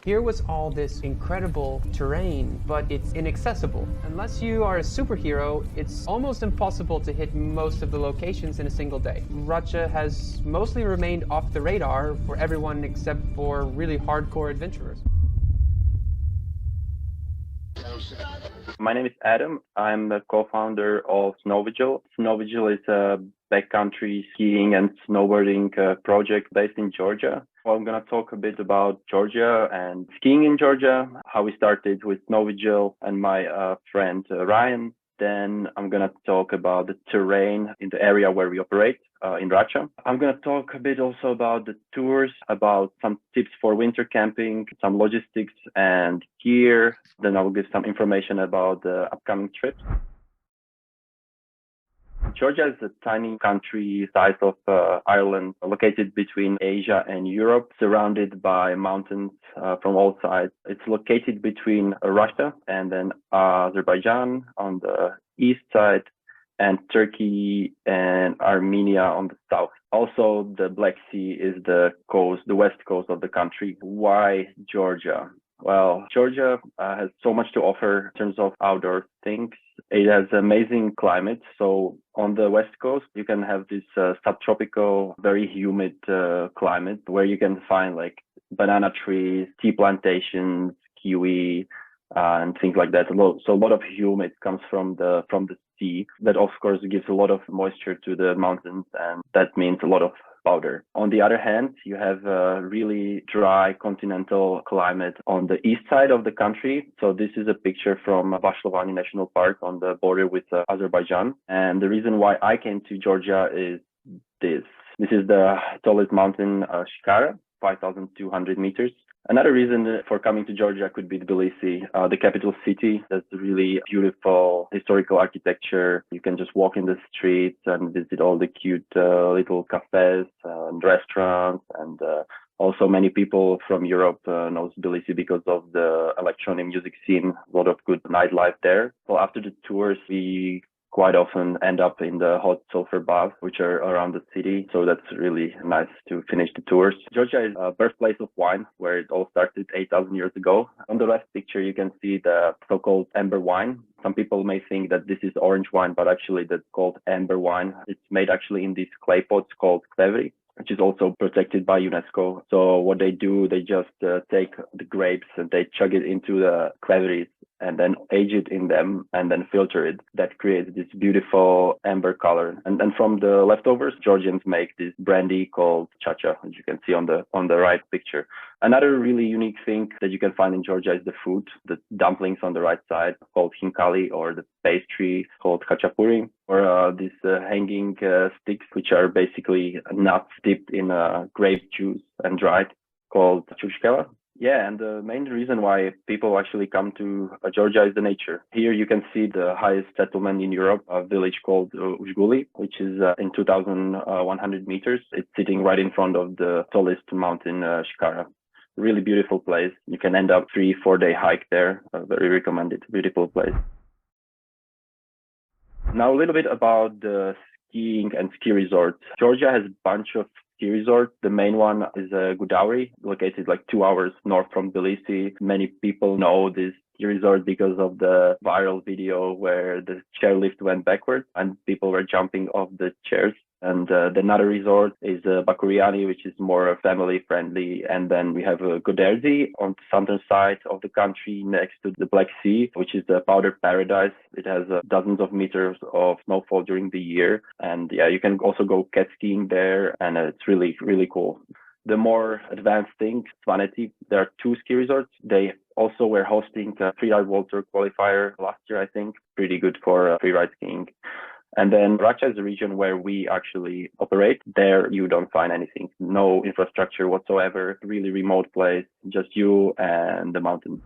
Here was all this incredible terrain, but it's inaccessible. Unless you are a superhero, it's almost impossible to hit most of the locations in a single day. Racha has mostly remained off the radar for everyone except for really hardcore adventurers. My name is Adam. I'm the co-founder of Snowvigil. Snowvigil is a backcountry skiing and snowboarding project based in Georgia. Well, I'm going to talk a bit about Georgia and skiing in Georgia, how we started with Snowvigil and my friend Ryan. Then I'm going to talk about the terrain in the area where we operate in Racha. I'm going to talk a bit also about the tours, about some tips for winter camping, some logistics and gear. Then I will give some information about the upcoming trips. Georgia is a tiny country size of Ireland, located between Asia and Europe, surrounded by mountains from all sides. It's located between Russia and then Azerbaijan on the east side, and Turkey and Armenia on the south. Also, the Black Sea is the west coast of the country. Why Georgia? Well, Georgia has so much to offer in terms of outdoor things. It has amazing climate. So on the west coast, you can have this subtropical, very humid climate where you can find like banana trees, tea plantations, kiwi, and things like that. So a lot of humid comes from the sea. That of course gives a lot of moisture to the mountains, and that means a lot of powder. On the other hand, you have a really dry continental climate on the east side of the country. So this is a picture from Vashlovani National Park on the border with Azerbaijan. And the reason why I came to Georgia is this. This is the tallest mountain, Shikara, 5,200 meters. Another reason for coming to Georgia could be Tbilisi, the capital city. There's really beautiful historical architecture. You can just walk in the streets and visit all the cute little cafes and restaurants. And also many people from Europe know Tbilisi because of the electronic music scene. A lot of good nightlife there. So after the tours, we quite often end up in the hot sulfur baths, which are around the city. So that's really nice to finish the tours. Georgia is a birthplace of wine, where it all started 8,000 years ago. On the left picture, you can see the so-called amber wine. Some people may think that this is orange wine, but actually that's called amber wine. It's made actually in these clay pots called kvevri, which is also protected by UNESCO. So what they do, they just take the grapes and they chug it into the kvevris and then age it in them and then filter it. That creates this beautiful amber color. And then from the leftovers, Georgians make this brandy called chacha, as you can see on the right picture. Another really unique thing that you can find in Georgia is the food. The dumplings on the right side called hinkali, or the pastry called khachapuri, or these hanging sticks, which are basically nuts dipped in grape juice and dried, called chushkeva. Yeah, and the main reason why people actually come to Georgia is the nature. Here you can see the highest settlement in Europe, a village called Uzhguli, which is in 2,100 meters. It's sitting right in front of the tallest mountain, Shikara. Really beautiful place. You can end up 3-4 day hike there. Very recommended. Beautiful place. Now a little bit about the skiing and ski resorts. Georgia has a bunch of ski resorts. The main one is Gudauri, located like 2 hours north from Tbilisi. Many people know this ski resort because of the viral video where the chairlift went backwards and people were jumping off the chairs. And another resort is Bakuriani, which is more family friendly. And then we have Goderzi on the southern side of the country next to the Black Sea, which is the powder paradise. It has dozens of meters of snowfall during the year. And yeah, you can also go cat skiing there. And it's really, really cool. The more advanced thing, Svaneti, there are 2 ski resorts. They also were hosting a freeride World Tour qualifier last year, I think. Pretty good for freeride skiing. And then Racha is a region where we actually operate. There you don't find anything, no infrastructure whatsoever, really remote place, just you and the mountains.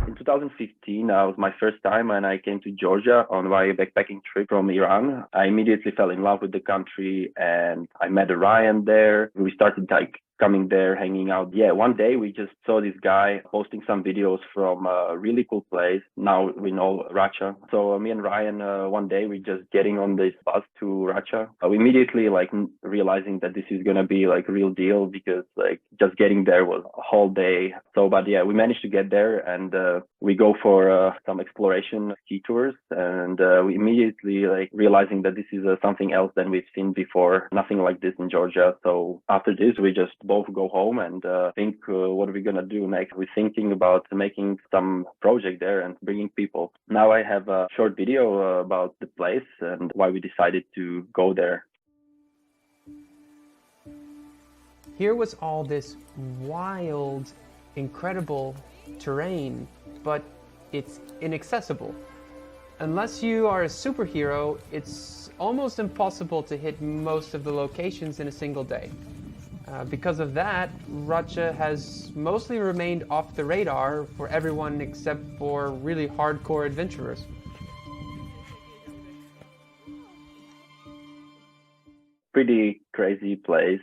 In 2015, was my first time when I came to Georgia on my backpacking trip from Iran. I immediately fell in love with the country and I met Ryan there. We started like coming there, hanging out. Yeah, one day we just saw this guy posting some videos from a really cool place. Now we know Racha. So me and Ryan, one day we just getting on this bus to Racha. We immediately like realizing that this is gonna be like a real deal because like just getting there was a whole day. So, but yeah, we managed to get there and we go for some exploration ski tours, and we immediately like realizing that this is something else than we've seen before. Nothing like this in Georgia. So after this, we just both go home and think what are we gonna do next. We're thinking about making some project there and bringing people. Now I have a short video about the place and why we decided to go there. Here was all this wild, incredible terrain, but it's inaccessible. Unless you are a superhero, it's almost impossible to hit most of the locations in a single day. Because of that, Racha has mostly remained off the radar for everyone except for really hardcore adventurers. Pretty crazy place.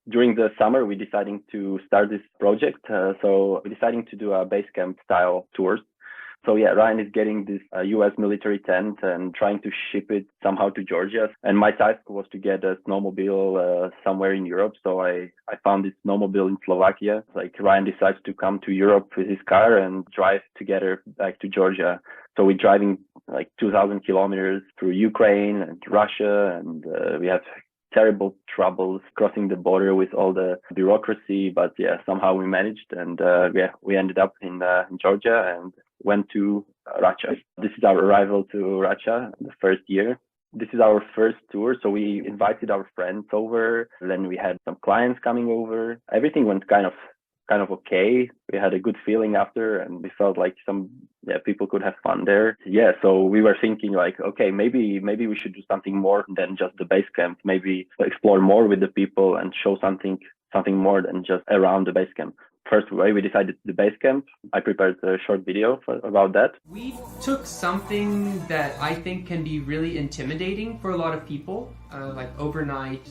During the summer, we deciding to start this project. So we're deciding to do a base camp style tours. So yeah, Ryan is getting this US military tent and trying to ship it somehow to Georgia. And my task was to get a snowmobile somewhere in Europe. So I found this snowmobile in Slovakia. Like Ryan decides to come to Europe with his car and drive together back to Georgia. So we're driving like 2,000 kilometers through Ukraine and Russia, and we have terrible troubles crossing the border with all the bureaucracy, but yeah, somehow we managed, and yeah, we ended up in Georgia and went to Racha. This is our arrival to Racha the first year. This is our first tour, so we invited our friends over. Then we had some clients coming over. Everything went kind of okay. We had a good feeling after, and we felt like people could have fun there. Yeah, so we were thinking like, okay, maybe we should do something more than just the base camp. Maybe explore more with the people and show something more than just around the base camp. First way we decided the base camp. I prepared a short video about that. We took something that I think can be really intimidating for a lot of people, like overnight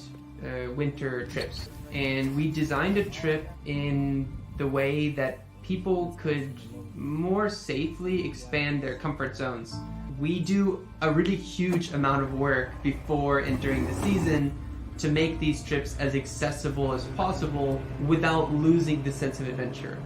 winter trips. And we designed a trip in the way that people could more safely expand their comfort zones. We do a really huge amount of work before and during the season to make these trips as accessible as possible without losing the sense of adventure.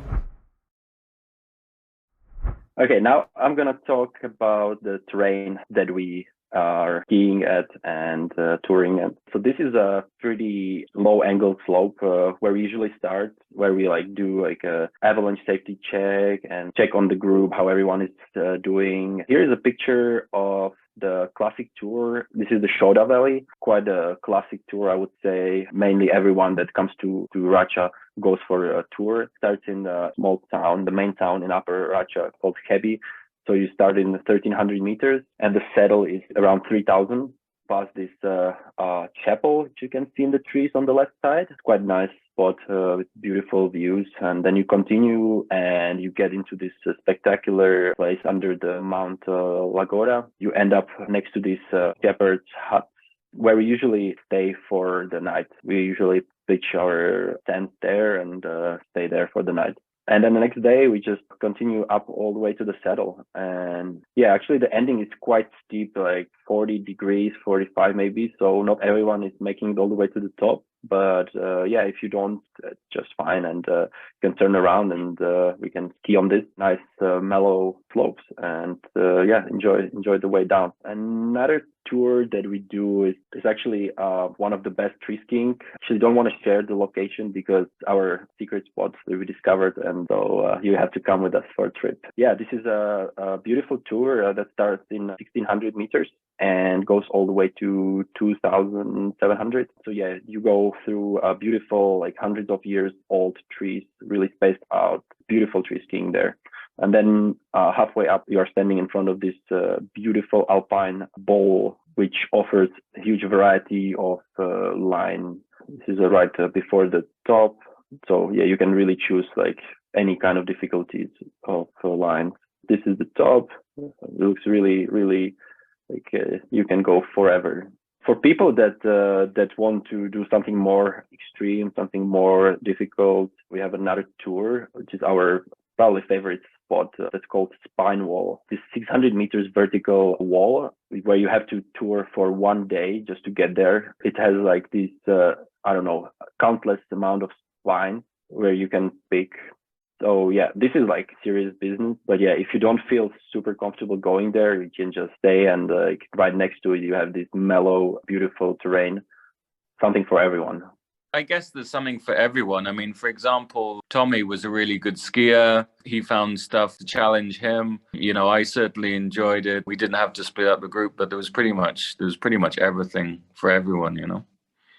Okay, now I'm gonna talk about the terrain that we are skiing at and touring at. So this is a pretty low angle slope where we usually start, where we like do like a avalanche safety check and check on the group how everyone is doing. Here is a picture of the classic tour. This is the Shoda Valley, quite a classic tour, I would say. Mainly everyone that comes to Racha goes for a tour. Starts in a small town, the main town in Upper Racha called Hebi. So you start in 1,300 meters, and the saddle is around 3,000. Past this chapel, which you can see in the trees on the left side. It's quite a nice spot with beautiful views. And then you continue and you get into this spectacular place under the Mount Lagora. You end up next to this shepherd's hut, where we usually stay for the night. We usually pitch our tent there and stay there for the night. And then the next day, we just continue up all the way to the saddle. And yeah, actually the ending is quite steep, like 40 degrees, 45 maybe. So not everyone is making it all the way to the top. But yeah, if you don't, it's just fine. And you can turn around and we can ski on this nice mellow slopes and yeah, enjoy the way down. Another tour that we do is actually one of the best tree skiing. Actually don't want to share the location because our secret spots that we discovered, and so you have to come with us for a trip. Yeah, this is a beautiful tour that starts in 1,600 meters and goes all the way to 2,700. So yeah, you go through beautiful, like hundreds of years old trees, really spaced out, beautiful tree skiing there. And then halfway up, you are standing in front of this beautiful alpine bowl, which offers a huge variety of line. This is right before the top. So yeah, you can really choose like any kind of difficulties of lines. This is the top. It looks really, really like you can go forever. For people that want to do something more extreme, something more difficult, we have another tour, which is our probably favorite spot. That's called Spine Wall. This 600 meters vertical wall where you have to tour for one day just to get there. It has like this, I don't know, countless amount of spines where you can pick. So yeah, this is like serious business. But yeah, if you don't feel super comfortable going there, you can just stay, and right next to it, you have this mellow, beautiful terrain. Something for everyone. I guess there's something for everyone. I mean, for example, Tommy was a really good skier. He found stuff to challenge him. You know, I certainly enjoyed it. We didn't have to split up the group, but there was pretty much everything for everyone, you know.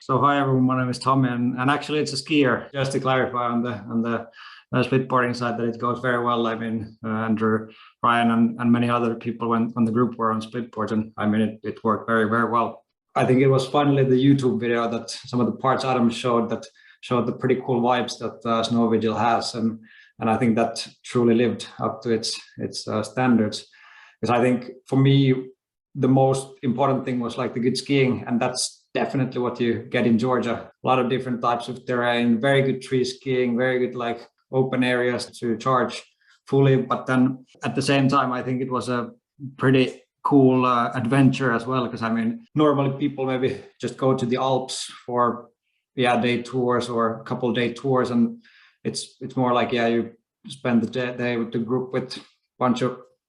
So hi everyone, my name is Tommy, and actually it's a skier. Just to clarify on the splitboarding side, that it goes very well. I mean, Andrew, Ryan, and many other people when the group were on splitboards, and I mean it worked very, very well. I think it was finally the YouTube video that some of the parts Adam showed that showed the pretty cool vibes that Snow Vigil has, and I think that truly lived up to its standards. Because I think for me the most important thing was like the good skiing, and that's definitely what you get in Georgia. A lot of different types of terrain, very good tree skiing, very good like open areas to charge fully. But then at the same time, I think it was a pretty cool adventure as well, because I mean normally people maybe just go to the Alps for day tours or a couple day tours, and it's more like you spend the day with the group with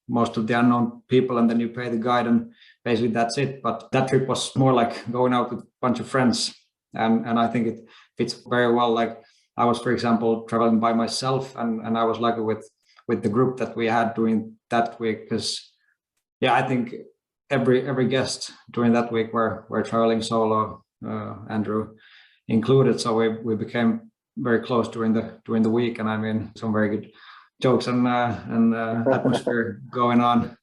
most of the unknown people, and then you pay the guide, and basically that's it. But that trip was more like going out with a bunch of friends, and I think it fits very well. Like I was, for example, traveling by myself, and I was lucky with the group that we had during that week, because I think every guest during that week were traveling solo, Andrew included. So we became very close during the week, and I mean some very good jokes and atmosphere going on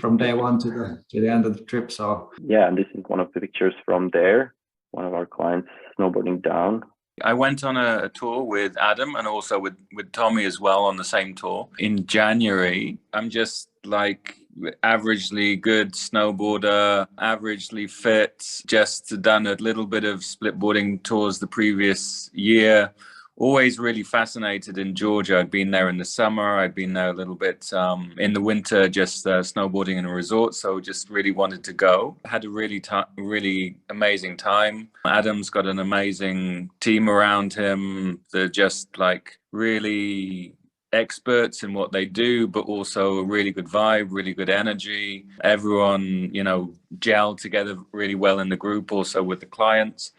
from day one to the end of the trip. So yeah, and this is one of the pictures from there. One of our clients snowboarding down. I went on a tour with Adam and also with Tommy as well on the same tour in January. I'm just like averagely good snowboarder, averagely fit, just done a little bit of splitboarding tours the previous year. Always really fascinated in Georgia. I'd been there in the summer. I'd been there a little bit in the winter, just snowboarding in a resort. So just really wanted to go. Had a really amazing time. Adam's got an amazing team around him. They're just like really experts in what they do, but also a really good vibe, really good energy. Everyone, you know, gelled together really well in the group, also with the clients.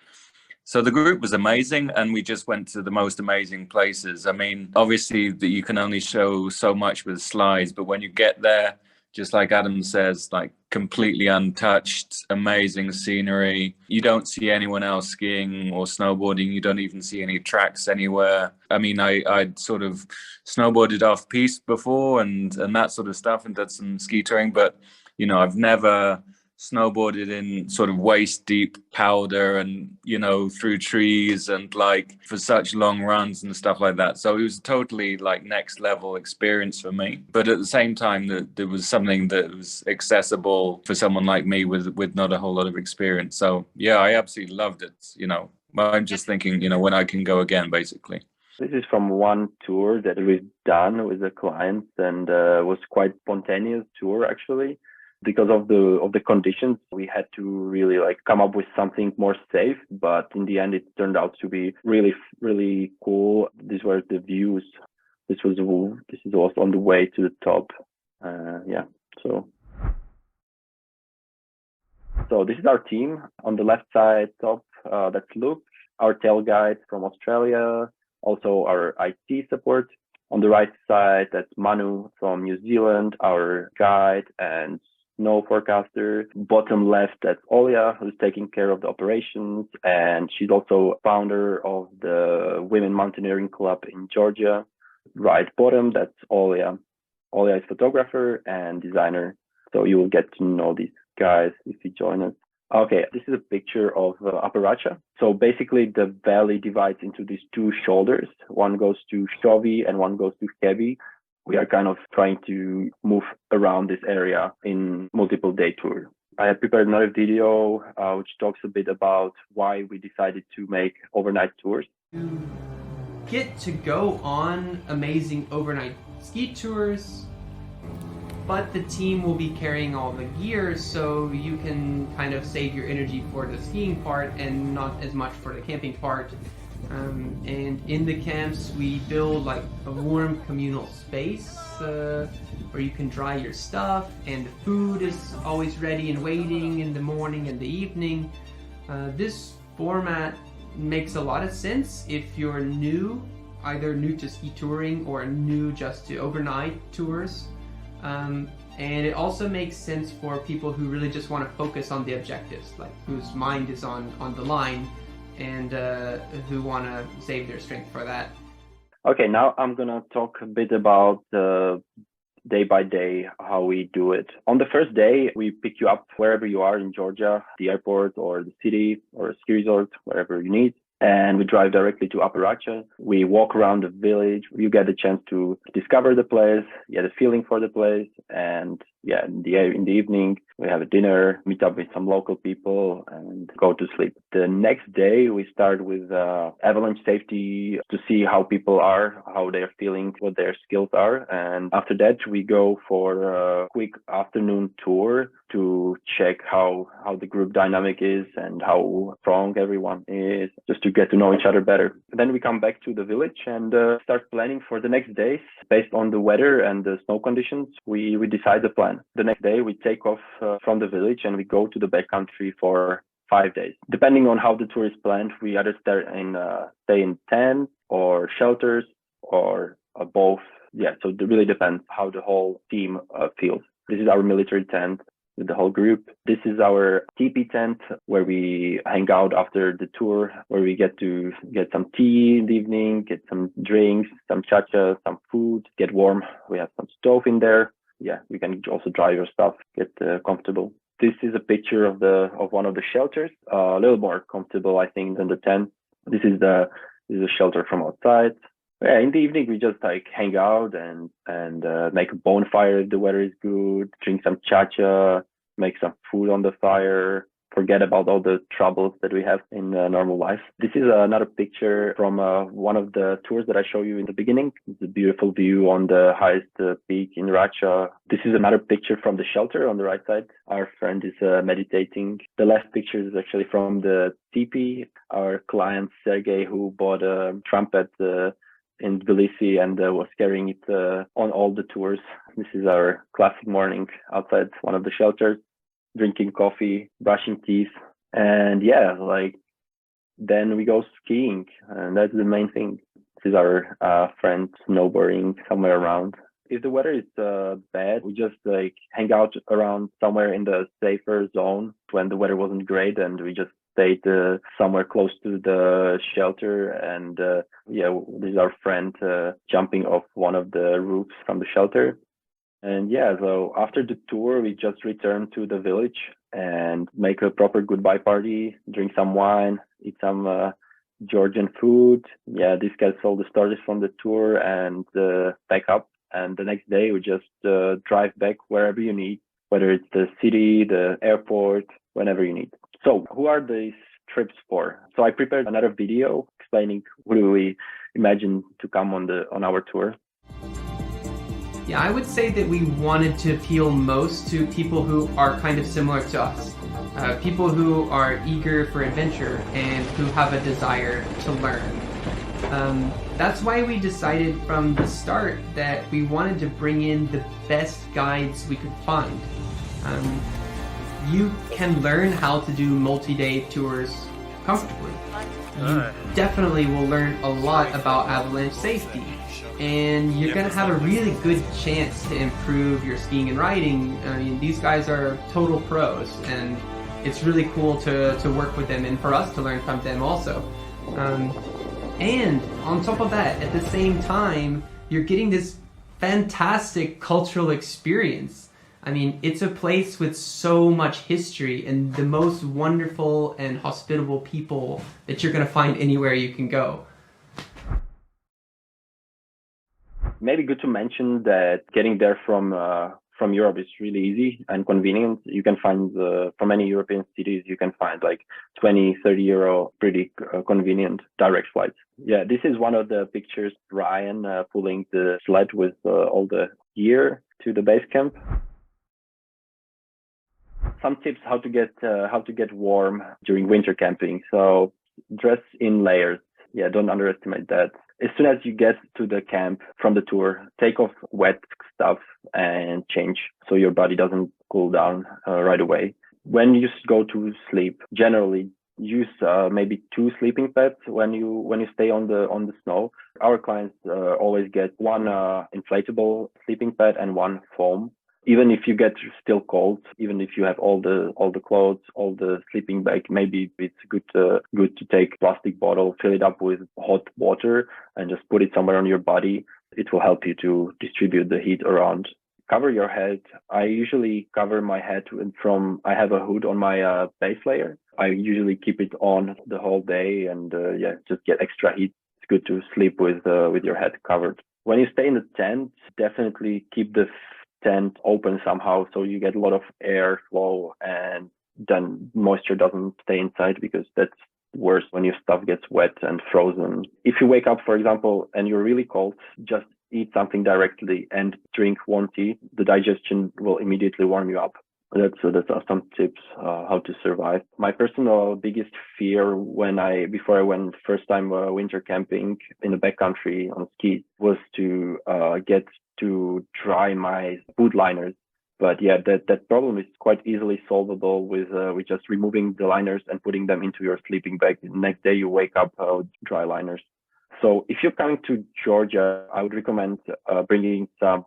So the group was amazing, and we just went to the most amazing places. I mean, obviously that you can only show so much with slides, but when you get there, just like Adam says, like completely untouched, amazing scenery. You don't see anyone else skiing or snowboarding. You don't even see any tracks anywhere. I mean, I'd sort of snowboarded off piste before and that sort of stuff, and did some ski touring, but you know, I've never snowboarded in sort of waist deep powder and, you know, through trees and like for such long runs and stuff like that. So it was totally like next level experience for me. But at the same time, that there was something that was accessible for someone like me with not a whole lot of experience. So yeah, I absolutely loved it. You know, I'm just thinking, you know, when I can go again, basically. This is from one tour that we've done with the clients, and was quite spontaneous tour actually. Because of the conditions, we had to really like come up with something more safe. But in the end, it turned out to be really, really cool. These were the views. This is also on the way to the top. So this is our team. On the left side top, that's Luke, our tail guide from Australia, also our IT support. On the right side, that's Manu from New Zealand, our guide and snow forecaster. Bottom left, that's Olia, who's taking care of the operations, and she's also founder of the Women Mountaineering Club in Georgia. Right bottom, that's Olia. Olia is photographer and designer, so you will get to know these guys if you join us. Okay, this is a picture of Racha. So basically the valley divides into these two shoulders. One goes to Shovi and one goes to Heavy. We are kind of trying to move around this area in multiple day tour. I have prepared another video which talks a bit about why we decided to make overnight tours. You get to go on amazing overnight ski tours, but the team will be carrying all the gear, so you can kind of save your energy for the skiing part and not as much for the camping part. And in the camps, we build like a warm communal space where you can dry your stuff, and the food is always ready and waiting in the morning and the evening. This format makes a lot of sense if you're new, either new to ski touring or new just to overnight tours. And it also makes sense for people who really just want to focus on the objectives, like whose mind is on the line and who want to save their strength for that. Okay, now I'm gonna talk a bit about day by day how we do it. On the first day, we pick you up wherever you are in Georgia, the airport or the city or a ski resort, wherever you need. And we drive directly to Racha. We walk around the village. You get the chance to discover the place, get a feeling for the place. And yeah, in the evening, we have a dinner, meet up with some local people and go to sleep. The next day, we start with avalanche safety to see how people are, how they're feeling, what their skills are. And after that, we go for a quick afternoon tour to check how the group dynamic is and how strong everyone is, just to get to know each other better. Then we come back to the village and start planning for the next days. Based on the weather and the snow conditions, we decide the plan. The next day, we take off from the village and we go to the backcountry for 5 days. Depending on how the tour is planned, we either stay in tents or shelters or both. Yeah, so it really depends how the whole team feels. This is our military tent with the whole group. This is our teepee tent where we hang out after the tour, where we get to get some tea in the evening, get some drinks, some chacha, some food, get warm. We have some stove in there. Yeah, we can also dry your stuff, get comfortable. This is a picture of one of the shelters, a little more comfortable, I think, than the tent. This is a shelter from outside. Yeah, in the evening we just like hang out and make a bonfire if the weather is good, drink some chacha, make some food on the fire, forget about all the troubles that we have in normal life. This is another picture from one of the tours that I showed you in the beginning. It's a beautiful view on the highest peak in Racha. This is another picture from the shelter on the right side. Our friend is meditating. The last picture is actually from the teepee. Our client, Sergey, who bought a trumpet in Tbilisi and was carrying it on all the tours. This is our classic morning outside one of the shelters, drinking coffee, brushing teeth, and yeah, like then we go skiing, and that's the main thing. This is our friend snowboarding somewhere around. If the weather is bad, we just like hang out around somewhere in the safer zone when the weather wasn't great, and we just stayed somewhere close to the shelter. And yeah, this is our friend jumping off one of the roofs from the shelter. And yeah, so after the tour, we just return to the village and make a proper goodbye party, drink some wine, eat some Georgian food. Yeah, this gets all the stories from the tour and pack up. And the next day, we just drive back wherever you need, whether it's the city, the airport, whenever you need. So who are these trips for? So I prepared another video explaining who do we imagine to come on our tour. Yeah, I would say that we wanted to appeal most to people who are kind of similar to us. People who are eager for adventure and who have a desire to learn. That's why we decided from the start that we wanted to bring in the best guides we could find. You can learn how to do multi-day tours comfortably. You definitely will learn a lot about avalanche safety. And you're going to have a really good chance to improve your skiing and riding. I mean, these guys are total pros, and it's really cool to work with them and for us to learn from them also. And on top of that, at the same time, you're getting this fantastic cultural experience. I mean, it's a place with so much history and the most wonderful and hospitable people that you're going to find anywhere you can go. Maybe good to mention that getting there from from Europe is really easy and convenient. You can find from many European cities, you can find like 20, 30 euro pretty convenient direct flights. Yeah, this is one of the pictures, Ryan pulling the sled with all the gear to the base camp. Some tips how to get warm during winter camping. So dress in layers. Yeah, don't underestimate that. As soon as you get to the camp from the tour, take off wet stuff and change so your body doesn't cool down right away. When you go to sleep, generally use maybe 2 sleeping pads when you stay on the snow. Our clients always get one inflatable sleeping pad and one foam. Even if you get still cold, even if you have all the clothes, all the sleeping bag, maybe it's good to take plastic bottle, fill it up with hot water, and just put it somewhere on your body. It will help you to distribute the heat around. Cover your head. I usually cover my head I have a hood on my base layer. I usually keep it on the whole day, and just get extra heat. It's good to sleep with your head covered. When you stay in the tent, definitely keep the tent open somehow so you get a lot of air flow, and then moisture doesn't stay inside, because that's worse when your stuff gets wet and frozen. If you wake up, for example, and you're really cold, just eat something directly and drink warm tea. The digestion will immediately warm you up. That's some tips how to survive. My personal biggest fear before I went first time winter camping in the backcountry on skis was to get to dry my boot liners. But yeah, that problem is quite easily solvable with just removing the liners and putting them into your sleeping bag. The next day you wake up dry liners. So if you're coming to Georgia, I would recommend bringing some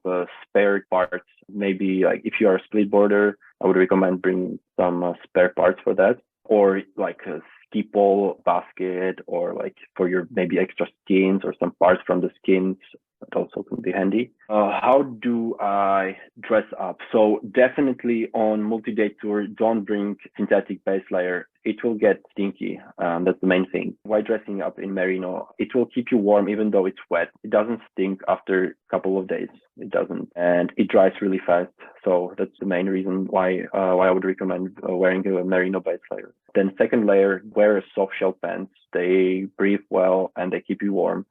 spare parts. Maybe like if you are a split boarder, I would recommend bringing some spare parts for that, or like a ski pole basket, or like for your maybe extra skins or some parts from the skins. That also can be handy. How do I dress up? So definitely on multi-day tour, don't bring synthetic base layer. It will get stinky. That's the main thing. Why dressing up in merino? It will keep you warm even though it's wet. It doesn't stink after a couple of days. It doesn't. And it dries really fast. So that's the main reason why I would recommend wearing a merino base layer. Then second layer, wear soft shell pants. They breathe well and they keep you warm.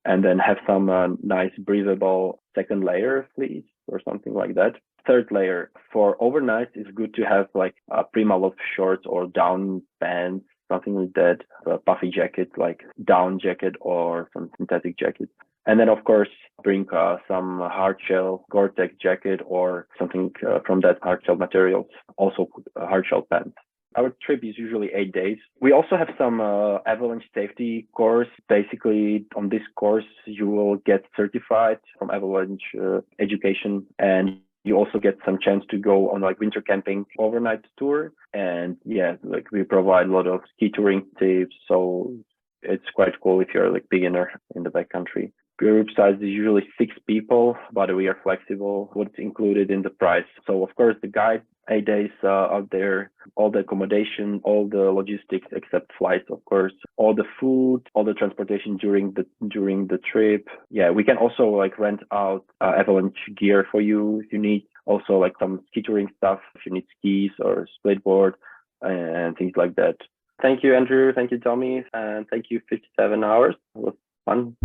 And then have some nice breathable second layer fleece or something like that. Third layer, for overnight, it's good to have like a Primaloft shorts or down pants, something like that, a puffy jacket, like down jacket or some synthetic jacket. And then, of course, bring some hard shell Gore-Tex jacket or something from that hard shell materials, also hard shell pants. Our trip is usually 8 days. We also have some avalanche safety course. Basically, on this course, you will get certified from avalanche education, and you also get some chance to go on like winter camping overnight tour. And yeah, like we provide a lot of ski touring tips. So it's quite cool if you're like beginner in the backcountry. Group size is usually 6 people, but we are flexible. What's included in the price? So of course the guide, 8 days out there, all the accommodation, all the logistics except flights, of course, all the food, all the transportation during the trip. Yeah, we can also like rent out avalanche gear for you if you need. Also like some ski touring stuff if you need skis or split board and things like that. Thank you, Andrew. Thank you, Tommy. And thank you, 57 hours. It was fun.